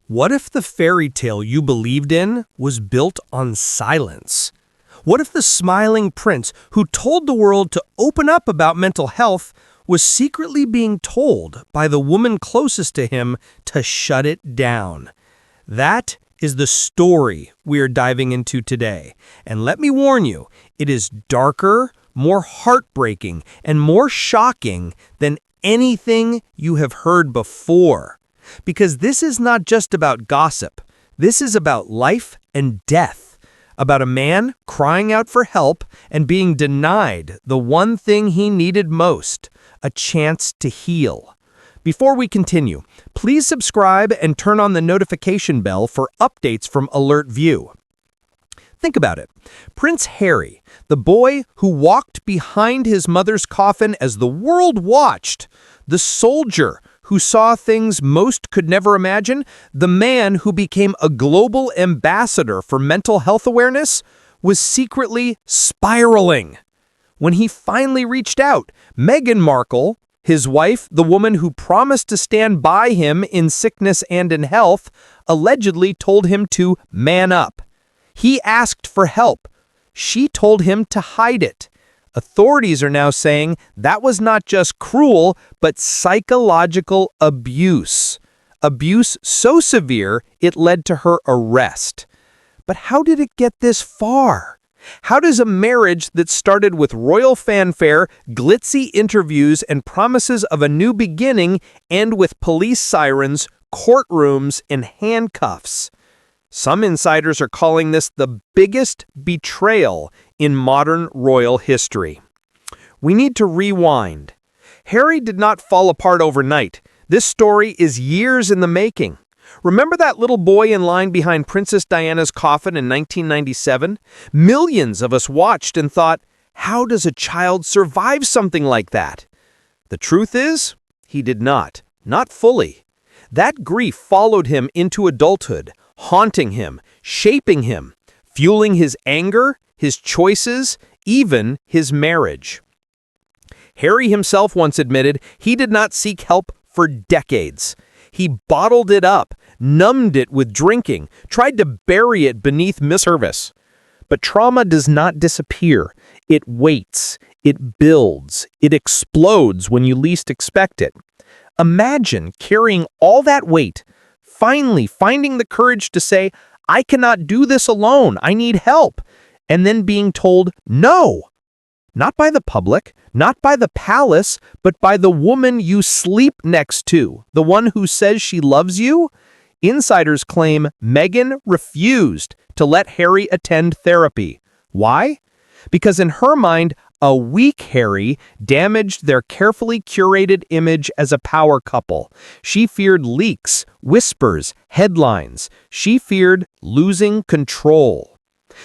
What if the fairy tale you believed in was built on silence? What if the smiling prince who told the world to open up about mental health was secretly being told by the woman closest to him to shut it down? That is the story we are diving into today. And let me warn you, it is darker, more heartbreaking, and more shocking than anything you have heard before. Because this is not just about gossip. This is about life and death. About a man crying out for help and being denied the one thing he needed most, a chance to heal. Before we continue, please subscribe and turn on the notification bell for updates from Alert View. Think about it. Prince Harry, the boy who walked behind his mother's coffin as the world watched, the soldier who saw things most could never imagine, the man who became a global ambassador for mental health awareness, was secretly spiraling. When he finally reached out, Meghan Markle, his wife, the woman who promised to stand by him in sickness and in health, allegedly told him to man up. He asked for help. She told him to hide it. Authorities are now saying that was not just cruel, but psychological abuse. Abuse so severe it led to her arrest. But how did it get this far? How does a marriage that started with royal fanfare, glitzy interviews, and promises of a new beginning end with police sirens, courtrooms, and handcuffs? Some insiders are calling this the biggest betrayal in modern royal history. We need to rewind. Harry did not fall apart overnight. This story is years in the making. Remember that little boy in line behind Princess Diana's coffin in 1997? Millions of us watched and thought, how does a child survive something like that? The truth is, he did not fully. That grief followed him into adulthood, haunting him, shaping him, fueling his anger, his choices, even his marriage. Harry himself once admitted he did not seek help for decades. He bottled it up, numbed it with drinking, tried to bury it beneath misservice. But trauma does not disappear. It waits, it builds, it explodes when you least expect it. Imagine carrying all that weight, finally finding the courage to say, I cannot do this alone, I need help, and then being told no. Not by the public, not by the palace, but by the woman you sleep next to, the one who says she loves you. Insiders claim Meghan refused to let Harry attend therapy. Why? Because in her mind, a weak Harry damaged their carefully curated image as a power couple. She feared leaks, whispers, headlines. She feared losing control.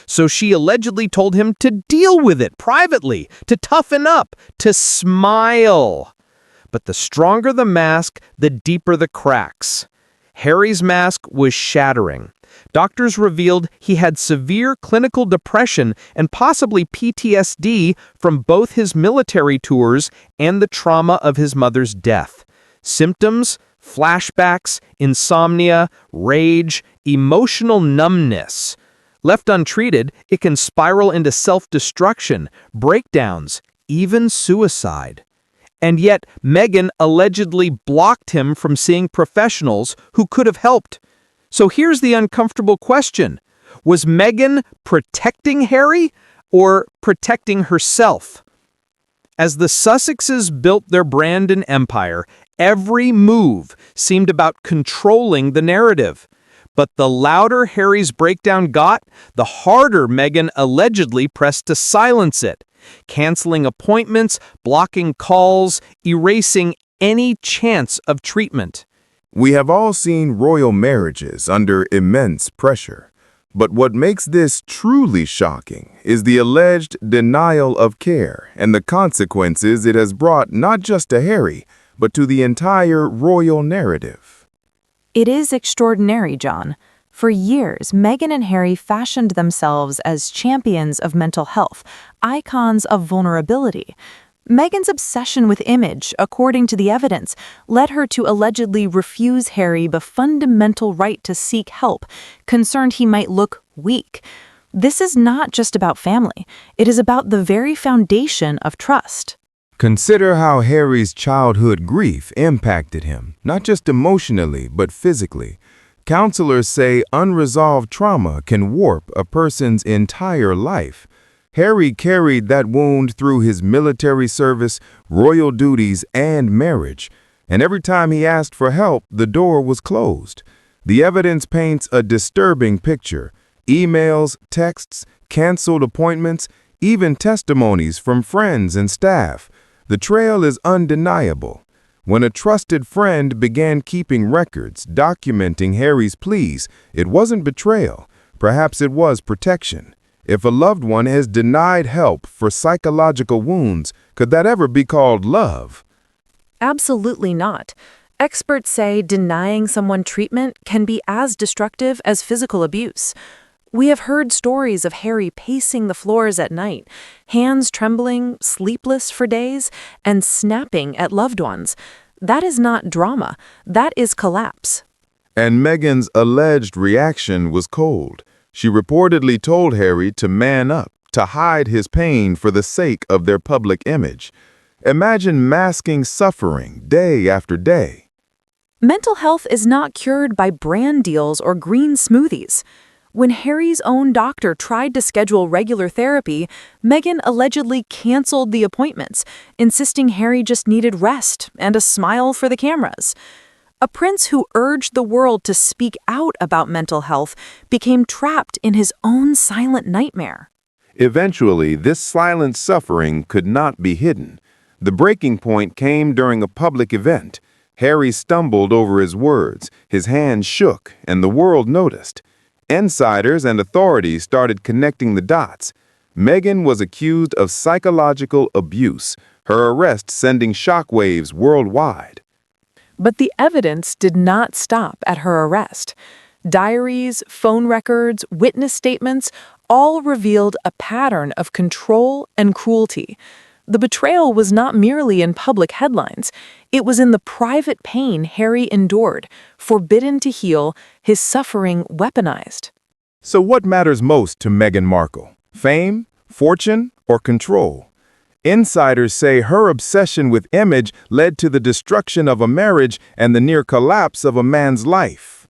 So she allegedly told him to deal with it privately, to toughen up, to smile. But the stronger the mask, the deeper the cracks. Harry's mask was shattering. Doctors revealed he had severe clinical depression and possibly PTSD from both his military tours and the trauma of his mother's death. Symptoms: flashbacks, insomnia, rage, emotional numbness. Left untreated, it can spiral into self-destruction, breakdowns, even suicide. And yet, Meghan allegedly blocked him from seeing professionals who could have helped. So here's the uncomfortable question. Was Meghan protecting Harry or protecting herself? As the Sussexes built their brand and empire, every move seemed about controlling the narrative. But the louder Harry's breakdown got, the harder Meghan allegedly pressed to silence it, canceling appointments, blocking calls, erasing any chance of treatment. We have all seen royal marriages under immense pressure, but what makes this truly shocking is the alleged denial of care and the consequences it has brought not just to Harry, but to the entire royal narrative. It is extraordinary, John. For years, Meghan and Harry fashioned themselves as champions of mental health, icons of vulnerability. Meghan's obsession with image, according to the evidence, led her to allegedly refuse Harry the fundamental right to seek help, concerned he might look weak. This is not just about family. It is about the very foundation of trust. Consider how Harry's childhood grief impacted him, not just emotionally, but physically. Counselors say unresolved trauma can warp a person's entire life. Harry carried that wound through his military service, royal duties, and marriage. And every time he asked for help, the door was closed. The evidence paints a disturbing picture. Emails, texts, canceled appointments, even testimonies from friends and staff. The trail is undeniable. When a trusted friend began keeping records, documenting Harry's pleas, it wasn't betrayal. Perhaps it was protection. If a loved one is denied help for psychological wounds, could that ever be called love? Absolutely not. Experts say denying someone treatment can be as destructive as physical abuse. We have heard stories of Harry pacing the floors at night, hands trembling, sleepless for days, and snapping at loved ones. That is not drama. That is collapse. And Meghan's alleged reaction was cold. She reportedly told Harry to man up, to hide his pain for the sake of their public image. Imagine masking suffering day after day. Mental health is not cured by brand deals or green smoothies. When Harry's own doctor tried to schedule regular therapy, Meghan allegedly canceled the appointments, insisting Harry just needed rest and a smile for the cameras. A prince who urged the world to speak out about mental health became trapped in his own silent nightmare. Eventually, this silent suffering could not be hidden. The breaking point came during a public event. Harry stumbled over his words, his hands shook, and the world noticed. Insiders and authorities started connecting the dots. Meghan was accused of psychological abuse, her arrest sending shockwaves worldwide. But the evidence did not stop at her arrest. Diaries, phone records, witness statements all revealed a pattern of control and cruelty. The betrayal was not merely in public headlines. It was in the private pain Harry endured, forbidden to heal, his suffering weaponized. So what matters most to Meghan Markle? Fame, fortune, or control? Insiders say her obsession with image led to the destruction of a marriage and the near collapse of a man's life.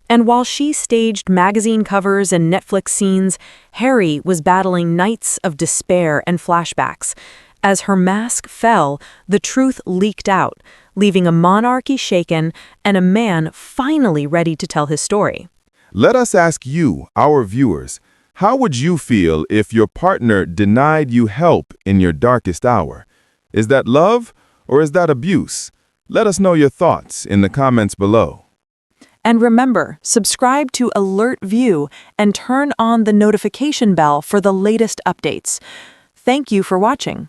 And while she staged magazine covers and Netflix scenes, Harry was battling nights of despair and flashbacks. As her mask fell, the truth leaked out, leaving a monarchy shaken and a man finally ready to tell his story. Let us ask you, our viewers, how would you feel if your partner denied you help in your darkest hour? Is that love or is that abuse? Let us know your thoughts in the comments below. And remember, subscribe to Alert View and turn on the notification bell for the latest updates. Thank you for watching.